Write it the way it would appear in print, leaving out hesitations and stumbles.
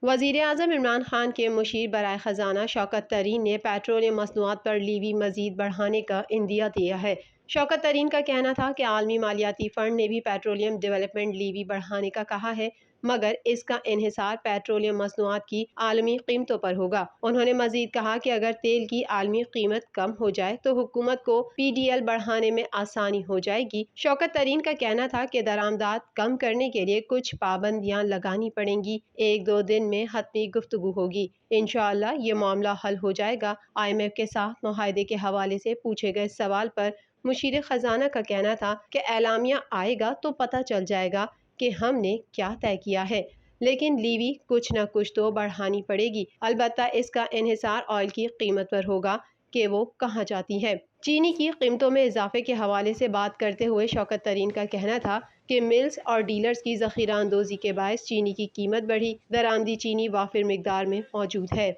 وزیر اعظم عمران خان کے مشیر برائے خزانہ شوکت ترین نے پیٹرولیم مصنوعات پر لیوی مزید بڑھانے کا عندیہ دیا ہے۔ شوکت ترین کا کہنا تھا کہ عالمی مالیاتی فنڈ نے بھی پیٹرولیم ڈیولپمنٹ لیوی بڑھانے کا کہا ہے، مگر اس کا انحصار پیٹرولیم مصنوعات کی عالمی قیمتوں پر ہوگا۔ انہوں نے مزید کہا کہ اگر تیل کی عالمی قیمت کم ہو جائے تو حکومت کو پی ڈی ایل بڑھانے میں آسانی ہو جائے گی۔ شوکت ترین کا کہنا تھا کہ درآمدات کم کرنے کے لیے کچھ پابندیاں لگانی پڑیں گی، 1-2 دن میں حتمی گفتگو ہوگی، انشاءاللہ یہ معاملہ حل ہو جائے گا۔ IMF کے ساتھ معاہدے کے حوالے سے پوچھے گئے سوال پر مشیر خزانہ کا کہنا تھا کہ اعلامیہ آئے گا تو پتہ چل جائے گا کہ ہم نے کیا طے کیا ہے، لیکن لیوی کچھ نہ کچھ تو بڑھانی پڑے گی، البتہ اس کا انحصار آئل کی قیمت پر ہوگا کہ وہ کہاں جاتی ہے۔ چینی کی قیمتوں میں اضافے کے حوالے سے بات کرتے ہوئے شوکت ترین کا کہنا تھا کہ ملز اور ڈیلرز کی ذخیرہ اندوزی کے باعث چینی کی قیمت بڑھی، درآمدی چینی وافر مقدار میں موجود ہے۔